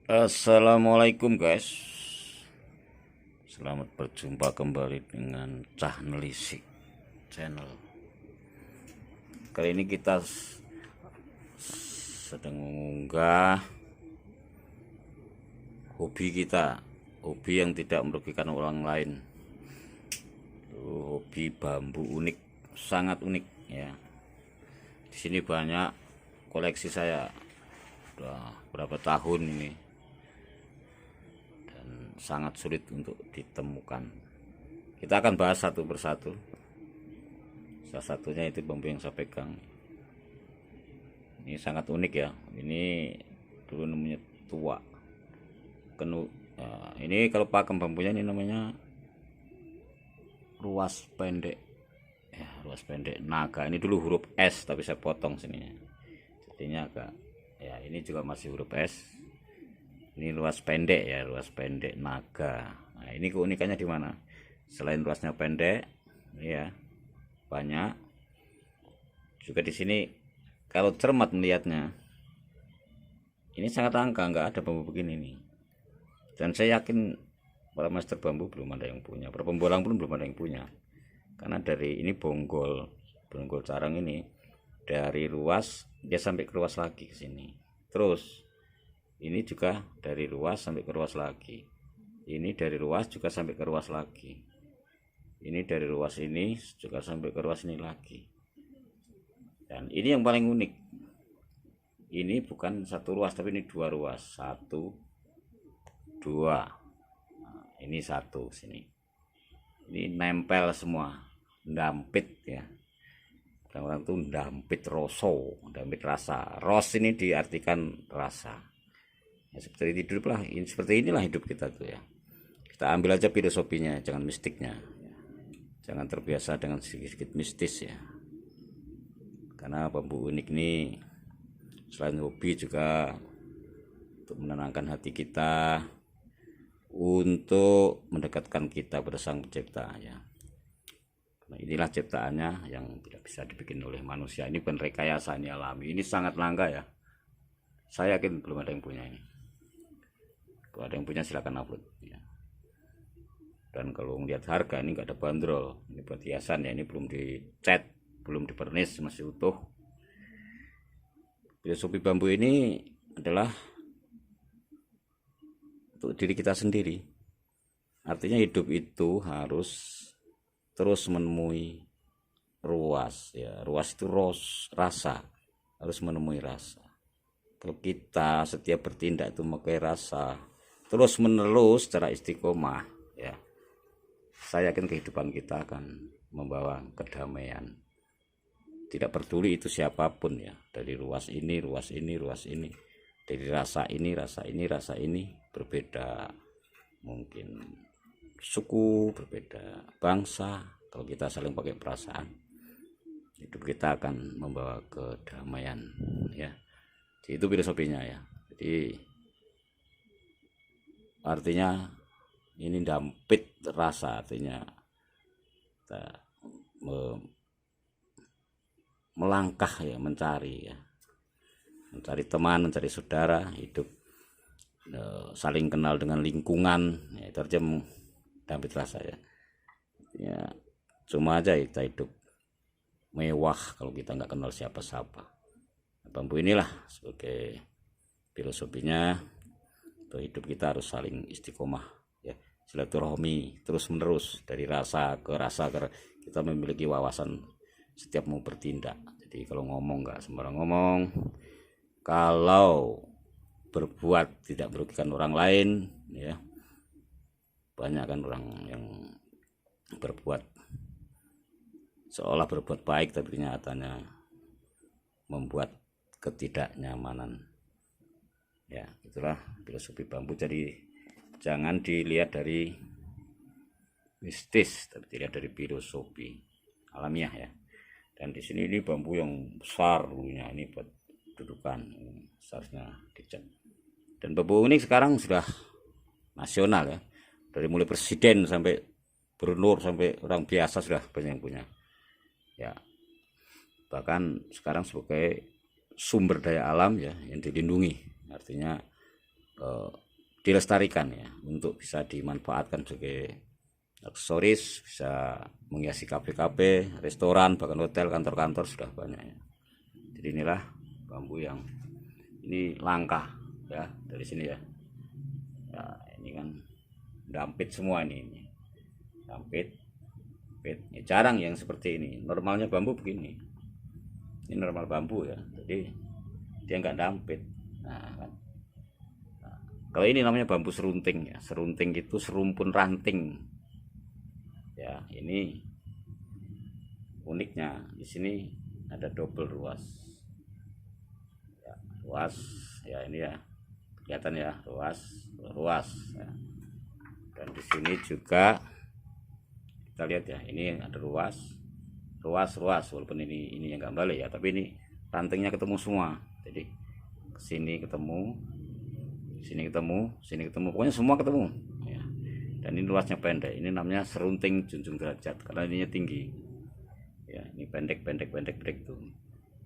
Assalamualaikum guys, selamat berjumpa kembali dengan Cah Nelisik channel. Kali ini kita sedang mengunggah hobi kita, hobi yang tidak merugikan orang lain. Hobi bambu unik, sangat unik ya. Di sini banyak koleksi saya, udah berapa tahun ini, sangat sulit untuk ditemukan. Kita akan bahas satu persatu. Salah satunya itu bambu yang saya pegang. Ini sangat unik ya. Ini dulu namanya tua. Ini kalau pakem bambunya ini namanya ruas pendek. Ya, ruas pendek naga. Ini dulu huruf S tapi saya potong sini. Jadinya agak ya, ini juga masih huruf S. Ini ruas pendek ya, ruas pendek naga. Nah, ini keunikannya di mana? Selain ruasnya pendek, ya banyak. Juga di sini kalau cermat melihatnya, ini sangat langka, nggak ada bambu begini nih. Dan saya yakin para master bambu belum ada yang punya, para pembolang pun belum ada yang punya. Karena dari ini bonggol carang ini dari ruas dia sampai ke ruas lagi ke sini. Terus ini juga dari ruas sampai ke ruas lagi. Ini dari ruas juga sampai ke ruas lagi. Ini dari ruas ini juga sampai ke ruas ini lagi. Dan ini yang paling unik. Ini bukan satu ruas tapi ini dua ruas. Satu, dua. Nah, ini satu sini. Ini nempel semua, ndampit ya. Orang itu ndampit roso, ndampit rasa. Ros ini diartikan rasa. Ya, seperti hiduplah, seperti inilah hidup kita tuh ya. Kita ambil aja filosofinya, jangan mistiknya. Jangan terbiasa dengan sedikit-sedikit mistis ya. Karena bambu unik ini selain hobi juga untuk menenangkan hati kita, untuk mendekatkan kita pada Sang Pencipta ya. Nah, inilah ciptaannya yang tidak bisa dibikin oleh manusia. Ini bukan rekayasa, ini alami. Ini sangat langka ya. Saya yakin belum ada yang punya ini. Kalau ada yang punya silakan upload ya. Dan kalau melihat harga ini nggak ada bandrol, ini buat hiasan ya, ini belum dicat, belum dipernis, masih utuh. Filosofi bambu ini adalah untuk diri kita sendiri. Artinya hidup itu harus terus menemui ruas ya. Ruas itu rasa, harus menemui rasa. Kalau kita setiap bertindak itu memakai rasa terus menerus secara istiqomah ya, saya yakin kehidupan kita akan membawa kedamaian. Tidak peduli itu siapapun ya, dari ruas ini, ruas ini, ruas ini, dari rasa ini, rasa ini, rasa ini, berbeda mungkin suku, berbeda bangsa. Kalau kita saling pakai perasaan, hidup kita akan membawa kedamaian ya. Jadi itu filosofinya ya. Jadi artinya ini dampit rasa, artinya kita melangkah ya, mencari ya, mencari teman, mencari saudara, hidup saling kenal dengan lingkungan ya, itu aja dampit rasa ya. Ya cuma aja kita hidup mewah kalau kita nggak kenal siapa-siapa. Bambu inilah sebagai filosofinya, untuk hidup kita harus saling istiqomah ya, silaturahmi terus menerus dari rasa ke rasa, kita memiliki wawasan setiap mau bertindak. Jadi kalau ngomong nggak sembarang ngomong, kalau berbuat tidak merugikan orang lain ya. Banyak kan orang yang berbuat seolah berbuat baik tapi nyatanya membuat ketidaknyamanan ya. Itulah filosofi bambu. Jadi jangan dilihat dari mistis tapi dilihat dari filosofi alamiah ya. Dan di sini ini bambu yang besar dulunya, ini buat dudukan, seharusnya dicat. Dan bambu ini sekarang sudah nasional ya, dari mulai presiden sampai gubernur sampai orang biasa sudah banyak yang punya ya. Bahkan sekarang sebagai sumber daya alam ya yang dilindungi, artinya dilestarikan ya, untuk bisa dimanfaatkan sebagai aksesoris, bisa menghiasi kafe-kafe, restoran, bahkan hotel, kantor-kantor sudah banyak ya. Jadi inilah bambu yang ini langka ya dari sini ya. Ya ini kan dampit semua ini dampit. Ya, jarang yang seperti ini. Normalnya bambu begini. Ini normal bambu ya. Jadi dia nggak dampit. Nah, kan. Nah, kalau ini namanya bambu serunting ya. Serunting itu serumpun ranting. Ya, ini uniknya di sini ada double ruas. Ya, ruas ya ini ya. Kelihatan ya, ruas ya. Dan di sini juga kita lihat ya, ini ada ruas walaupun ini yang nggak balik ya, tapi ini rantingnya ketemu semua. Jadi sini ketemu, sini ketemu, pokoknya semua ketemu ya. Dan ini luasnya pendek, ini namanya serunting junjung derajat karena ininya tinggi ya. Ini pendek tuh.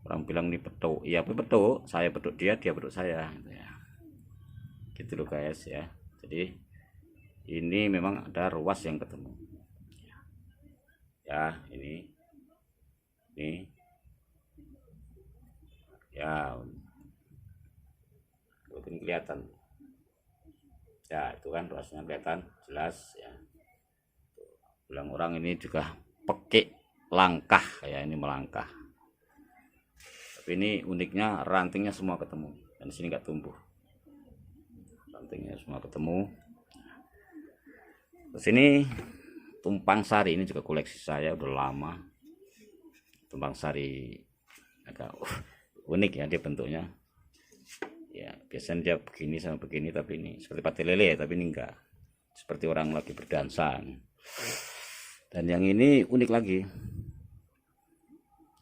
Orang bilang ini petuk, iya petuk, saya petuk dia petuk saya gitu ya. Gitu loh guys ya. Jadi ini memang ada ruas yang ketemu ya. Ini ya, mungkin kelihatan ya, itu kan ruasnya kelihatan jelas ya. Bilang orang ini juga pekik langkah ya, ini melangkah. Tapi ini uniknya rantingnya semua ketemu, dan sini nggak tumbuh, rantingnya semua ketemu. Terus ini tumpang sari, ini juga koleksi saya udah lama. Tumpang sari agak unik ya dia bentuknya ya. Biasanya dia begini sama begini, tapi ini seperti pate lele ya, tapi ini enggak, seperti orang lagi berdansa. Dan yang ini unik lagi.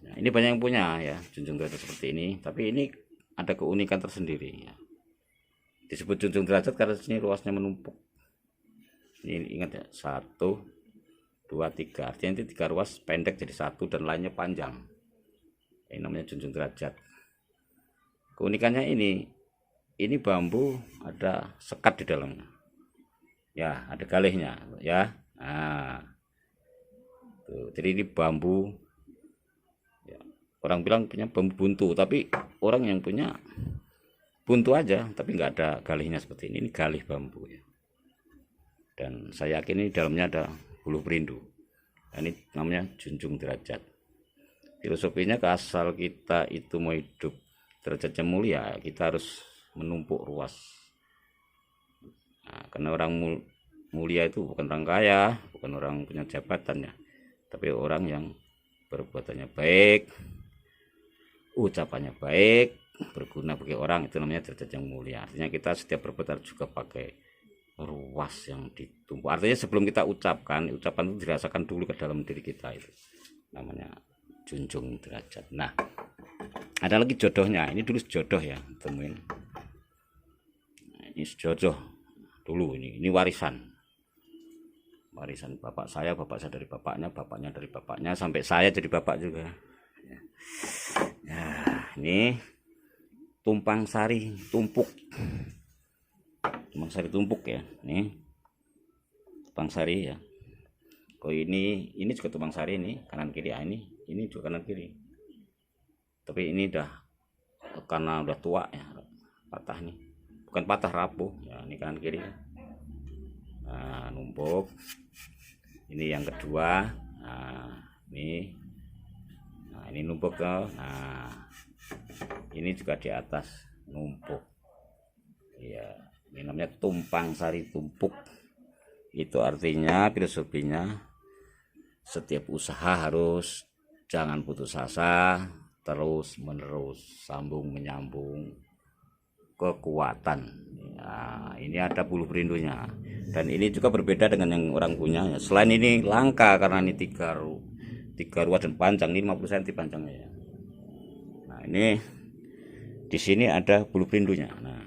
Nah, ini banyak yang punya ya junjung derajat seperti ini, tapi ini ada keunikan tersendiri ya. Disebut junjung derajat karena sini ruasnya menumpuk. Ini ingat ya, 1, 2, 3, artinya ini 3 ruas pendek jadi 1 dan lainnya panjang. Ini namanya junjung derajat. Keunikannya ini bambu ada sekat di dalamnya ya, ada galihnya ya. Nah tuh, jadi ini bambu ya. Orang bilang punya bambu buntu, tapi orang yang punya buntu aja tapi nggak ada galihnya seperti ini galih bambu ya. Dan saya yakin ini dalamnya ada buluh perindu. Ini namanya junjung derajat. Filosofinya asal kita itu mau hidup derajatnya mulia, kita harus menumpuk ruas. Nah, karena orang mulia itu bukan orang kaya, bukan orang punya jabatan ya, tapi orang yang perbuatannya baik, ucapannya baik, berguna bagi orang, itu namanya derajat yang mulia. Artinya kita setiap berbuat juga pakai ruas yang ditumpuk. Artinya sebelum kita ucapan itu dirasakan dulu ke dalam diri kita, itu namanya junjung derajat. Nah, ada lagi jodohnya. Ini dulu jodoh ya, temuin. Nah, ini jodoh dulu, ini warisan bapak saya dari bapaknya dari bapaknya sampai saya jadi bapak juga. Nah, ini tumpang sari tumpuk ya. Nih tumpang sari ya. Oh ini juga tumpang sari, ini kanan kiri ya. Ini juga kanan kiri, tapi ini karena udah tua ya, patah nih, bukan patah, rapuh ya. Ini kanan kiri ya. Nah, numpuk. Ini yang kedua. Nah ini numpuk tuh. Nah ini juga di atas numpuk ya. Ini namanya tumpang sari tumpuk. Itu artinya filosofinya setiap usaha harus jangan putus asa, terus menerus, sambung menyambung, kekuatan. Nah, ini ada buluh perindunya. Dan ini juga berbeda dengan yang orang punya. Selain ini langka karena ini tiga ruas dan panjang, ini 50 cm panjangnya ya. Nah, ini di sini ada buluh perindunya. Nah,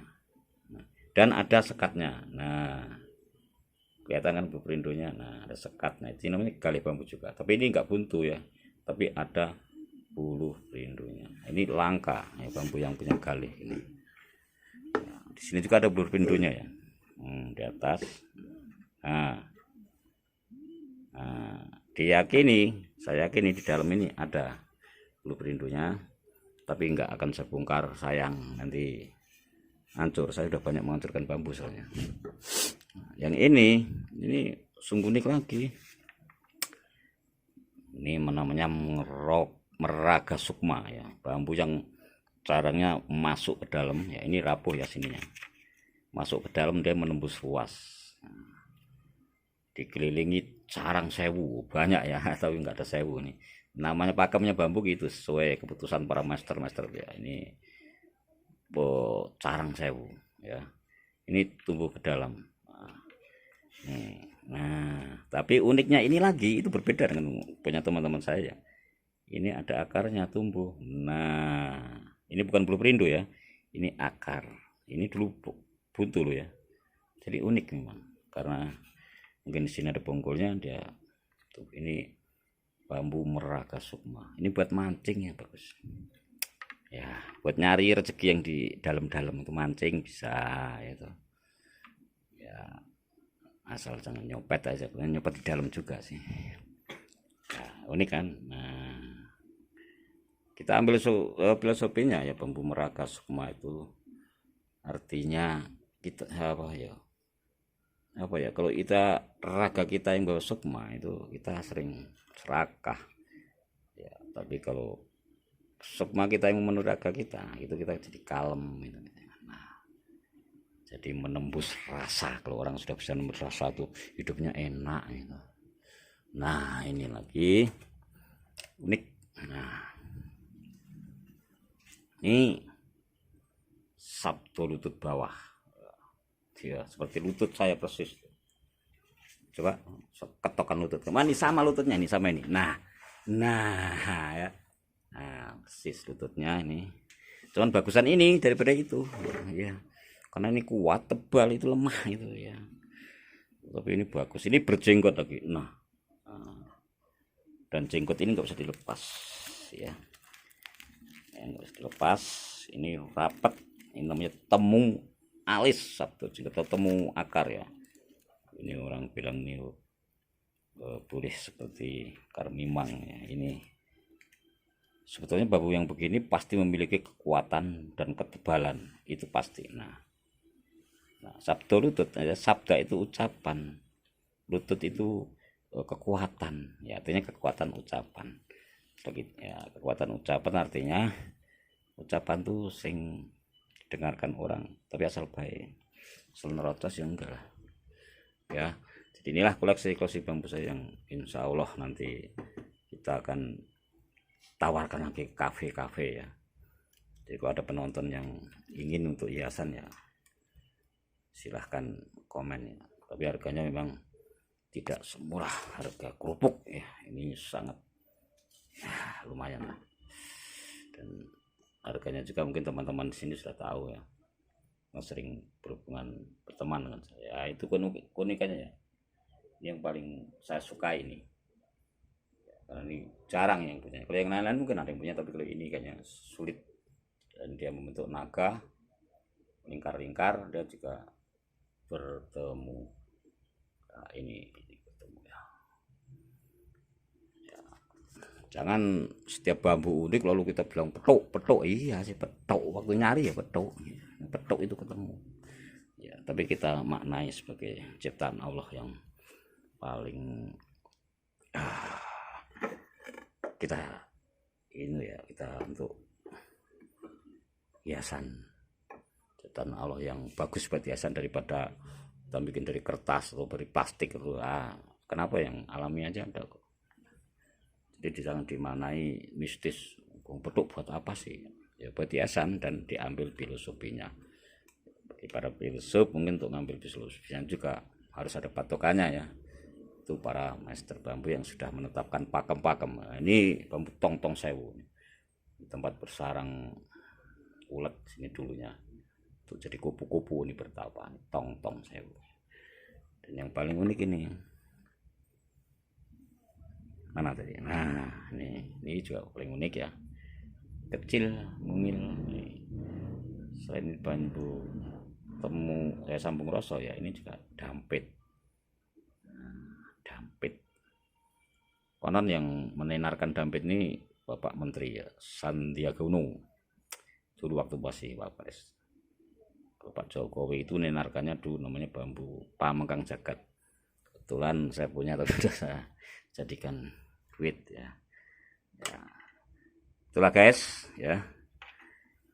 dan ada sekatnya. Nah, kelihatan kan buluh perindunya. Nah, ada sekat. Nah, itu namanya galih bambu juga. Tapi ini enggak buntu ya, tapi ada buluh perindunya. Ini langka ya, bambu yang punya galih ini. Nah, Di sini juga ada blueprintunya ya, di atas. Nah, saya yakini di dalam ini ada blueprintunya, tapi nggak akan saya bongkar, sayang nanti hancur. Saya udah banyak menghancurkan bambu soalnya. Yang ini sungguh unik lagi. Ini namanya Meraga Sukma ya, bambu yang caranya masuk ke dalam ya. Ini rapuh ya sininya, masuk ke dalam, dia menembus ruas, dikelilingi carang sewu, banyak ya tapi nggak ada sewu nih. Namanya pakemnya bambu gitu, sesuai keputusan para master ya. Ini carang sewu ya, ini tumbuh ke dalam. Nah, tapi uniknya ini lagi, itu berbeda dengan punya teman-teman saya. Ini ada akarnya tumbuh. Nah, ini bukan blueprintu ya, ini akar. Ini dulu buntu loh ya. Jadi unik memang, karena mungkin di sini ada bonggolnya dia. Tuh, ini bambu Meraga Sukma. Ini buat mancing ya, bagus. Ya, buat nyari rezeki yang di dalam-dalam itu, mancing bisa itu. Ya, asal jangan nyopet aja, nyopet di dalam juga sih. Nah, unik kan. Nah, kita ambil filosofinya ya, bambu Meraga Sukma itu artinya kita apa ya, kalau kita raga kita yang bawa sukma itu kita sering serakah ya, tapi kalau sukma kita yang memenuhi raga kita itu kita jadi kalem gitu. Nah, jadi menembus rasa. Kalau orang sudah bisa menembus rasa tuh hidupnya enak gitu. Nah, ini lagi unik. Nah, ini sabto lutut bawah ya, seperti lutut saya persis. Coba ketokan lutut, kemana nih, sama lututnya ini, sama ini. Nah ya, nah persis lututnya ini. Cuman bagusan ini daripada itu ya, karena ini kuat, tebal, itu lemah itu ya. Tapi ini bagus, ini berjenggot lagi. Nah, dan jenggot ini nggak bisa dilepas ya, nggak bisa dilepas. Ini rapat, ini namanya temu alis sabtu atau temu akar ya. Ini orang bilang ini boleh seperti karmimang ya. Ini sebetulnya bambu yang begini pasti memiliki kekuatan dan ketebalan, itu pasti. Nah sabdo lutut ya, sabda itu ucapan, lutut itu kekuatan ya, artinya kekuatan ucapan ya. Kekuatan ucapan artinya ucapan tuh sing dengarkan orang, tapi asal baik, asal nerotos ya enggak lah ya. Jadi inilah koleksi bambu saya yang insya Allah nanti kita akan tawarkan lagi ke kafe-kafe ya. Jadi kalau ada penonton yang ingin untuk hiasan ya silahkan komen ya, tapi harganya memang tidak semurah harga kerupuk ya. Ini sangat ya, lumayan lah. Dan harganya juga mungkin teman-teman di sini sudah tahu ya, yang sering berhubungan berteman dengan saya. Itu keunikannya ya, yang paling saya suka ini karena ini jarang yang punya. Kalau yang lain-lain mungkin ada yang punya, tapi kalau ini kayaknya sulit. Dan dia membentuk naga lingkar-lingkar, dia juga bertemu. Nah, ini bertemu ya. Jangan setiap bambu unik lalu kita bilang petuk. Iya sih petuk, waktu nyari ya petuk itu ketemu ya, tapi kita maknai sebagai ciptaan Allah yang paling kita ini ya, kita untuk hiasan, ciptaan Allah yang bagus buat hiasan daripada kita bikin dari kertas atau dari plastik itu. Kenapa yang alami aja ada kok. Jadi jangan dimanai mistis, petuk buat apa sih ya, buat hiasan, dan diambil filosofinya. Bagi para filsuf mungkin untuk ngambil filosofinya juga harus ada patokannya ya, itu para master bambu yang sudah menetapkan pakem-pakem. Nah, ini bambu tong-tong sewu, tempat bersarang ulet sini dulunya tuh, jadi kupu-kupu ini bertapa, tong-tong sewu. Dan yang paling unik ini mana tadi? Nah ini juga paling unik ya, kecil mungil. Selain bambu ketemu saya sambung rasa ya ini juga dampit. Konon yang menenarkan dampit ini Bapak Menteri ya, Sandiaga Uno. Dulu waktu masih Wapres. Bapak Jokowi itu menenarkannya dulu namanya bambu pamengkang jagat. Kebetulan saya punya tapi sudah saya jadikan duit ya. Itulah guys ya.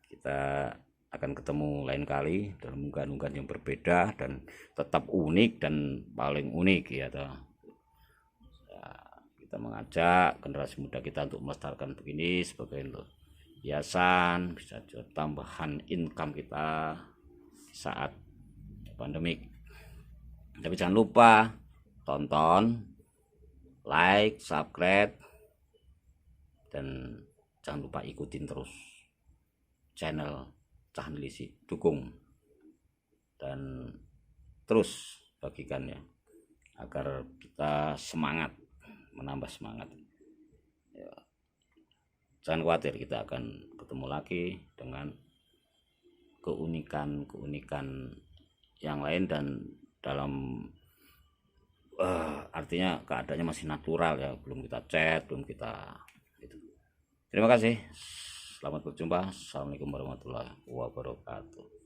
Kita akan ketemu lain kali dalam unggahan-unggahan yang berbeda dan tetap unik dan paling unik ya. Kita mengajak generasi muda kita untuk melestarikan begini sebagai untuk hiasan, bisa jadi tambahan income kita saat pandemik. Tapi jangan lupa tonton, like, subscribe, dan jangan lupa ikutin terus channel Cah Nelisi, dukung dan terus bagikan ya agar kita semangat, menambah semangat ya. Jangan khawatir, kita akan ketemu lagi dengan keunikan yang lain dan dalam artinya keadaannya masih natural ya, belum kita chat, belum kita gitu. Terima kasih, selamat berjumpa. Assalamualaikum warahmatullahi wabarakatuh.